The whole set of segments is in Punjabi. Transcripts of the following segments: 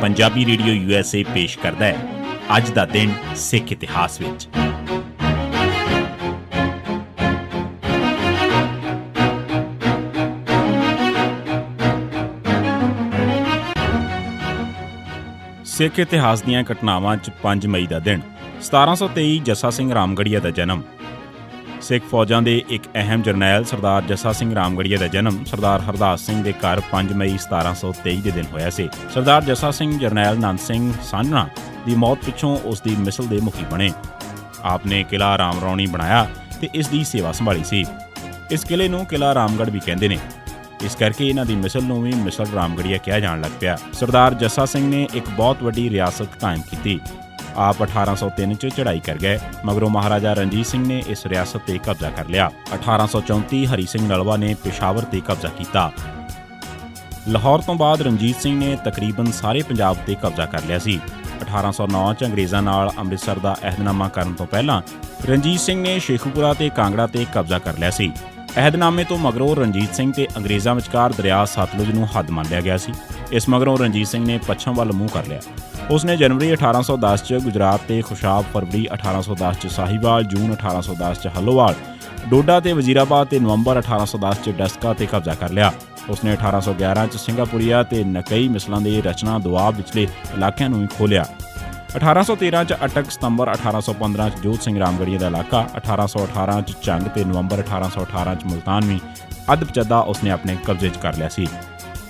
ਪੰਜਾਬੀ ਰੇਡੀਓ USA ਪੇਸ਼ ਕਰਦਾ ਹੈ ਅੱਜ ਦਾ ਦਿਨ ਸਿੱਖ ਇਤਿਹਾਸ ਵਿੱਚ। ਸਿੱਖ ਇਤਿਹਾਸ ਦੀਆਂ ਘਟਨਾਵਾਂ 'ਚ 5 ਮਈ ਦਾ ਦਿਨ। 1723 ਜੱਸਾ ਸਿੰਘ ਰਾਮਗੜੀਆ ਦਾ ਜਨਮ। ਸਿੱਖ ਫੌਜਾਂ ਦੇ ਇੱਕ ਅਹਿਮ ਜਰਨੈਲ ਸਰਦਾਰ ਜੱਸਾ ਸਿੰਘ ਰਾਮਗੜੀਆ ਦਾ ਜਨਮ ਸਰਦਾਰ ਹਰਦਾਸ ਸਿੰਘ ਦੇ ਘਰ 5 ਮਈ 1723 ਦੇ ਦਿਨ ਹੋਇਆ ਸੀ। ਸਰਦਾਰ ਜੱਸਾ ਸਿੰਘ ਜਰਨੈਲ ਨੰਦ ਸਿੰਘ ਸਾਂਝਣਾ ਦੀ ਮੌਤ ਪਿੱਛੋਂ ਉਸ ਦੀ ਮਿਸਲ ਦੇ ਮੁਖੀ ਬਣੇ। ਆਪ ਨੇ ਕਿਲ੍ਹਾ ਰਾਮ ਰੌਣੀ ਬਣਾਇਆ ਤੇ ਇਸ ਦੀ ਸੇਵਾ ਸੰਭਾਲੀ ਸੀ। ਇਸ ਕਿਲ੍ਹੇ ਨੂੰ ਕਿਲ੍ਹਾ ਰਾਮਗੜ੍ਹ ਵੀ ਕਹਿੰਦੇ ਨੇ, ਇਸ ਕਰਕੇ ਇਹਨਾਂ ਦੀ ਮਿਸਲ ਨੂੰ ਵੀ ਮਿਸਲ ਰਾਮਗੜੀਆ ਕਿਹਾ ਜਾਣ ਲੱਗ ਪਿਆ। ਸਰਦਾਰ ਜੱਸਾ ਸਿੰਘ ਨੇ ਇੱਕ ਬਹੁਤ ਵੱਡੀ ਰਿਆਸਤ ਕਾਇਮ ਕੀਤੀ। ਆਪ 1803 'ਚ ਚੜ੍ਹਾਈ ਕਰ ਗਏ। ਮਗਰੋਂ ਮਹਾਰਾਜਾ ਰਣਜੀਤ ਸਿੰਘ ਨੇ ਇਸ ਰਿਆਸਤ 'ਤੇ ਕਬਜ਼ਾ ਕਰ ਲਿਆ। 1834 ਹਰੀ ਸਿੰਘ ਨਲਵਾ ਨੇ ਪੇਸ਼ਾਵਰ 'ਤੇ ਕਬਜ਼ਾ ਕੀਤਾ। ਲਾਹੌਰ ਤੋਂ ਬਾਅਦ ਰਣਜੀਤ ਸਿੰਘ ਨੇ ਤਕਰੀਬਨ ਸਾਰੇ ਪੰਜਾਬ 'ਤੇ ਕਬਜ਼ਾ ਕਰ ਲਿਆ ਸੀ। 1809 'ਚ ਅੰਗਰੇਜ਼ਾਂ ਨਾਲ ਅੰਮ੍ਰਿਤਸਰ ਦਾ ਅਹਿਦਨਾਮਾ ਕਰਨ ਤੋਂ ਪਹਿਲਾਂ ਰਣਜੀਤ ਸਿੰਘ ਨੇ ਸ਼ੇਖੂਪੁਰਾ ਤੇ ਕਾਂਗੜਾ 'ਤੇ ਕਬਜ਼ਾ ਕਰ ਲਿਆ ਸੀ। ਅਹਿਦਨਾਮੇ ਤੋਂ ਮਗਰੋਂ ਰਣਜੀਤ ਸਿੰਘ ਤੇ ਅੰਗਰੇਜ਼ਾਂ ਵਿਚਕਾਰ ਦਰਿਆ ਸਤਲੁਜ ਨੂੰ ਹੱਦ ਮੰਨ ਲਿਆ ਗਿਆ ਸੀ। ਇਸ ਮਗਰੋਂ ਰਣਜੀਤ ਸਿੰਘ ਨੇ ਪੱਛਮ ਵੱਲ ਮੂੰਹ ਕਰ ਲਿਆ। ਉਸਨੇ ਜਨਵਰੀ 1810 'ਚ ਗੁਜਰਾਤ ਤੇ ਖੁਸ਼ਾਬ, ਫਰਵਰੀ 1810 'ਚ ਸਾਹੀਵਾਲ, ਜੂਨ 1810 'ਚ ਹਲੋਵਾਲ, ਡੋਡਾ ਤੇ ਵਜ਼ੀਰਾਬਾਦ ਤੇ ਨਵੰਬਰ 1810 'ਚ ਡਸਕਾ ਤੇ ਕਬਜ਼ਾ ਕਰ ਲਿਆ। ਉਸਨੇ 1811 'ਚ ਸਿੰਗਾਪੁਰੀਆ ਤੇ ਨਕਈ ਮਿਸਲਾਂ ਦੇ ਰਚਨਾ ਦੁਆਬ ਵਿਚਲੇ ਇਲਾਕਿਆਂ ਨੂੰ ਵੀ ਖੋਲ੍ਹਿਆ। 1813 'ਚ ਅਟਕ, ਸਤੰਬਰ 1815 'ਚ ਜੋਤ ਸਿੰਘ ਰਾਮਗੜੀਆ ਦਾ ਇਲਾਕਾ, 1818 'ਚ ਚੰਗ ਤੇ ਨਵੰਬਰ 1818 'ਚ ਮੁਲਤਾਨ ਵੀ ਅੱਧ-ਪਚੱਦਾ ਉਸਨੇ ਆਪਣੇ ਕਬਜ਼ੇ 'ਚ ਕਰ ਲਿਆ ਸੀ।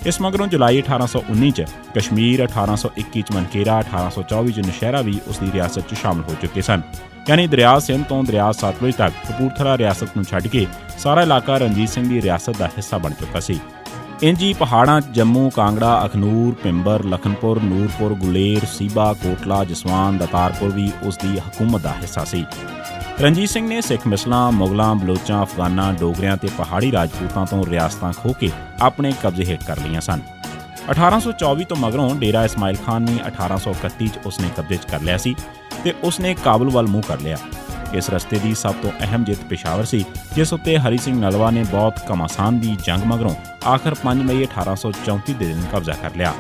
ਇਸ ਮਗਰੋਂ ਜੁਲਾਈ 1819 'ਚ ਕਸ਼ਮੀਰ, 1821 'ਚ ਮਨਕੇਰਾ, 1824 'ਚ ਨੌਸ਼ਹਿਰਾ ਵੀ ਉਸ ਦੀ ਰਿਆਸਤ 'ਚ ਸ਼ਾਮਲ ਹੋ ਚੁੱਕੇ ਸਨ। ਯਾਨੀ ਦਰਿਆ ਸਿੰਧ ਤੋਂ ਦਰਿਆ ਸਤਲੁਜ ਤੱਕ ਕਪੂਰਥਲਾ ਰਿਆਸਤ ਨੂੰ ਛੱਡ ਕੇ ਸਾਰਾ ਇਲਾਕਾ ਰਣਜੀਤ ਸਿੰਘ ਦੀ ਰਿਆਸਤ ਦਾ ਹਿੱਸਾ ਬਣ ਚੁੱਕਾ ਸੀ। ਇੰਜ ਹੀ ਪਹਾੜਾਂ 'ਚ ਜੰਮੂ, ਕਾਂਗੜਾ, ਅਖਨੂਰ, ਭਿੰਬਰ, ਲਖਨਪੁਰ, ਨੂਰਪੁਰ, ਗੁਲੇਰ, ਸੀਬਾ, ਕੋਟਲਾ, ਜਸਵਾਨ, ਦਾਤਾਰਪੁਰ ਵੀ ਉਸ ਦੀ ਹਕੂਮਤ ਦਾ ਹਿੱਸਾ ਸੀ। ਰਣਜੀਤ ਸਿੰਘ ਨੇ ਸਿੱਖ ਮਿਸਲਾਂ, ਮੁਗਲਾਂ, ਬਲੋਚਾਂ, ਅਫਗਾਨਾਂ, ਡੋਗਰਿਆਂ ਤੇ ਪਹਾੜੀ ਰਾਜਪੂਤਾਂ ਤੋਂ ਰਿਆਸਤਾਂ ਖੋਹ ਕੇ ਆਪਣੇ ਕਬਜ਼ੇ ਹੇਠ ਕਰ ਲਈਆਂ ਸਨ। 1824 ਤੋਂ ਮਗਰੋਂ ਡੇਰਾ ਇਸਮਾਇਲ ਖਾਨ ਵੀ 1831 'ਚ ਉਸਨੇ ਕਬਜ਼ੇ 'ਚ ਕਰ ਲਿਆ ਸੀ ਤੇ ਉਸਨੇ ਕਾਬਲ ਵੱਲ ਮੂੰਹ ਕਰ ਲਿਆ। ਇਸ ਰਸਤੇ ਦੀ ਸਭ ਤੋਂ ਅਹਿਮ ਜਿੱਤ ਪੇਸ਼ਾਵਰ ਸੀ, ਜਿਸ ਉੱਤੇ ਹਰੀ ਸਿੰਘ ਨਲਵਾ ਨੇ ਬਹੁਤ ਘਮਾਸਾਨ ਦੀ ਜੰਗ ਮਗਰੋਂ ਆਖਰ 5 ਮਈ 1834 ਦੇ ਦਿਨ ਕਬਜ਼ਾ ਕਰ ਲਿਆ।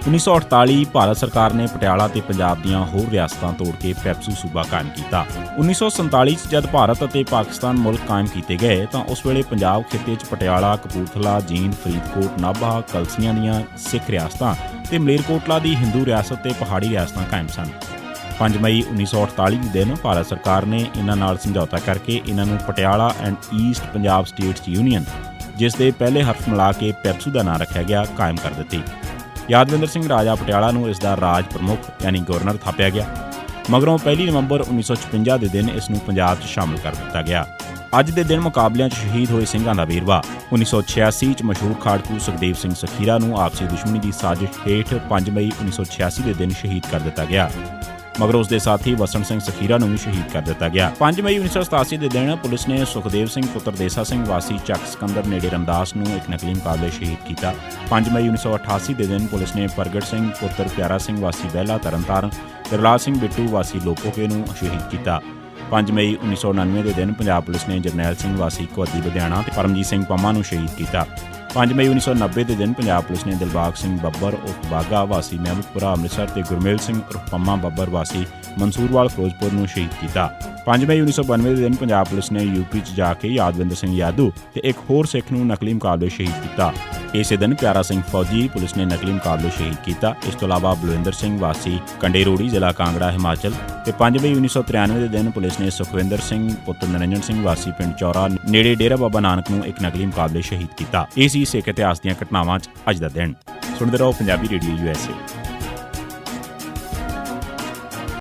1948 ਭਾਰਤ ਸਰਕਾਰ ਨੇ ਪਟਿਆਲਾ ਤੇ ਪੰਜਾਬ ਦੀਆਂ ਹੋਰ ਰਿਆਸਤਾਂ ਤੋੜ ਕੇ ਪੈਪਸੂ ਸੂਬਾ ਕਾਇਮ ਕੀਤਾ। 1947 'ਚ ਜਦ ਭਾਰਤ ਅਤੇ ਪਾਕਿਸਤਾਨ ਮੁਲਕ ਕਾਇਮ ਕੀਤੇ ਗਏ ਤਾਂ ਉਸ ਵੇਲੇ ਪੰਜਾਬ ਖਿੱਤੇ 'ਚ ਪਟਿਆਲਾ, ਕਪੂਰਥਲਾ, ਜੀਂਦ, ਫਰੀਦਕੋਟ, ਨਾਭਾ, ਕਲਸੀਆਂ ਦੀਆਂ ਸਿੱਖ ਰਿਆਸਤਾਂ ਤੇ ਮਲੇਰਕੋਟਲਾ ਦੀ ਹਿੰਦੂ ਰਿਆਸਤ ਤੇ ਪਹਾੜੀ ਰਿਆਸਤਾਂ ਕਾਇਮ ਸਨ। 5 ਮਈ 1948 ਦੇ ਦਿਨ ਭਾਰਤ ਸਰਕਾਰ ਨੇ ਇਹਨਾਂ ਨਾਲ ਸਮਝੌਤਾ ਕਰਕੇ ਇਹਨਾਂ ਨੂੰ Patiala and East Punjab states union, ਜਿਸ ਦੇ ਪਹਿਲੇ ਹਰਫ ਮਿਲਾ ਕੇ ਪੈਪਸੂ ਦਾ ਨਾਂ ਰੱਖਿਆ ਗਿਆ, ਕਾਇਮ ਕਰ ਦਿੱਤੀ। ਯਾਦਵਿੰਦਰ ਸਿੰਘ ਰਾਜਾ ਪਟਿਆਲਾ ਨੂੰ ਇਸ ਦਾ ਰਾਜ ਪ੍ਰਮੁੱਖ ਯਾਨੀ ਗਵਰਨਰ ਥਾਪਿਆ ਗਿਆ। ਮਗਰੋਂ 1 ਨਵੰਬਰ 1956 ਦੇ ਦਿਨ ਇਸ ਨੂੰ ਪੰਜਾਬ 'ਚ ਸ਼ਾਮਲ ਕਰ ਦਿੱਤਾ ਗਿਆ। ਅੱਜ ਦੇ ਦਿਨ ਮੁਕਾਬਲਿਆਂ 'ਚ ਸ਼ਹੀਦ ਹੋਏ ਸਿੰਘਾਂ ਦਾ ਵੇਰਵਾ। 1986 'ਚ ਮਸ਼ਹੂਰ ਖਾੜਕੂ ਸੁਖਦੇਵ ਸਿੰਘ ਸਖੀਰਾ ਨੂੰ ਆਪਸੀ ਦੁਸ਼ਮਣੀ ਦੀ ਸਾਜ਼ਿਸ਼ ਹੇਠ 5 ਮਈ 1986 ਦੇ ਦਿਨ ਸ਼ਹੀਦ ਕਰ ਦਿੱਤਾ ਗਿਆ। ਮਗਰੋਂ ਉਸ ਦੇ ਸਾਥੀ ਵਸਣ ਸਿੰਘ ਸਖੀਰਾ ਨੂੰ ਵੀ ਸ਼ਹੀਦ ਕਰ ਦਿੱਤਾ ਗਿਆ। 5 ਮਈ 1987 ਦੇ ਦਿਨ ਪੁਲਿਸ ਨੇ ਸੁਖਦੇਵ ਸਿੰਘ ਪੁੱਤਰ ਦੇਸਾ ਸਿੰਘ ਵਾਸੀ ਚੱਕ ਸਕੰਦਰ ਨੇੜੇ ਰਮਦਾਸ ਨੂੰ ਇੱਕ ਨਕਲੀ ਮੁਕਾਬਲੇ ਸ਼ਹੀਦ ਕੀਤਾ। 5 ਮਈ 1988 ਦੇ ਦਿਨ ਪੁਲਿਸ ਨੇ ਪ੍ਰਗਟ ਸਿੰਘ ਪੁੱਤਰ ਪਿਆਰਾ ਸਿੰਘ ਵਾਸੀ ਬਹਿਲਾ ਤਰਨਤਾਰਨ ਤੇ ਰਲਾਲ ਸਿੰਘ ਬਿੱਟੂ ਵਾਸੀ ਲੋਪੋਕੇ ਨੂੰ ਸ਼ਹੀਦ ਕੀਤਾ। 5 ਮਈ 1999 ਦੇ ਦਿਨ ਪੰਜਾਬ ਪੁਲਿਸ ਨੇ ਜਰਨੈਲ ਸਿੰਘ ਵਾਸੀ ਕੋਹਦੀ ਲੁਧਿਆਣਾ ਤੇ ਪਰਮਜੀਤ ਸਿੰਘ ਪੰਮਾ ਨੂੰ ਸ਼ਹੀਦ ਕੀਤਾ। 5 ਮਈ 1990 ਦੇ ਦਿਨ ਪੰਜਾਬ ਪੁਲਿਸ ਨੇ ਦਿਲਬਾਗ ਸਿੰਘ ਬੱਬਰ ਉਰਫ ਬਾਗਾ ਵਾਸੀ ਮਹਿਮੂਦਪੁਰਾ ਅੰਮ੍ਰਿਤਸਰ ਤੇ ਗੁਰਮੇਲ ਸਿੰਘ ਉਰਫ ਪੰਮਾ ਬੱਬਰ ਵਾਸੀ ਮਨਸੂਰਵਾਲ ਫਿਰੋਜ਼ਪੁਰ ਨੂੰ ਸ਼ਹੀਦ ਕੀਤਾ। 5 ਮਈ 1992 ਦੇ ਦਿਨ ਪੰਜਾਬ ਪੁਲਿਸ ਨੇ ਯੂਪੀ 'ਚ ਜਾ ਕੇ ਯਾਦਵਿੰਦਰ ਸਿੰਘ ਯਾਦੂ ਤੇ ਇੱਕ ਹੋਰ ਸਿੱਖ ਨੂੰ ਨਕਲੀ ਮੁਕਾਬਲੇ ਸ਼ਹੀਦ ਕੀਤਾ। ਇਸੇ ਦਿਨ ਪਿਆਰਾ ਸਿੰਘ ਫੌਜੀ ਪੁਲਿਸ ਨੇ ਨਕਲੀ ਮੁਕਾਬਲੇ ਸ਼ਹੀਦ ਕੀਤਾ। ਇਸ ਤੋਂ ਇਲਾਵਾ ਬਲਵਿੰਦਰ ਸਿੰਘ ਵਾਸੀ ਕੰਡੇ ਰੋੜੀ, ਜ਼ਿਲ੍ਹਾ ਕਾਂਗੜਾ, ਹਿਮਾਚਲ ਤੇ 5 ਮਈ 1993 ਦੇ ਦਿਨ ਪੁਲਿਸ ਨੇ ਸੁਖਵਿੰਦਰ ਸਿੰਘ ਪੁੱਤਰ ਨਰਿੰਜਨ ਸਿੰਘ ਵਾਸੀ ਪਿੰਡ ਚੌਰਾ ਨੇੜੇ ਡੇਰਾ ਬਾਬਾ ਨਾਨਕ ਨੂੰ ਇੱਕ ਨਕਲੀ ਮੁਕਾਬਲੇ ਸ਼ਹੀਦ ਕੀਤਾ। ਇਹ ਸੀ ਸਿੱਖ ਇਤਿਹਾਸ ਦੀਆਂ ਘਟਨਾਵਾਂ 'ਚ ਅੱਜ ਦਾ ਦਿਨ। ਸੁਣਦੇ ਰਹੋ ਪੰਜਾਬੀ ਰੇਡੀਓ USA।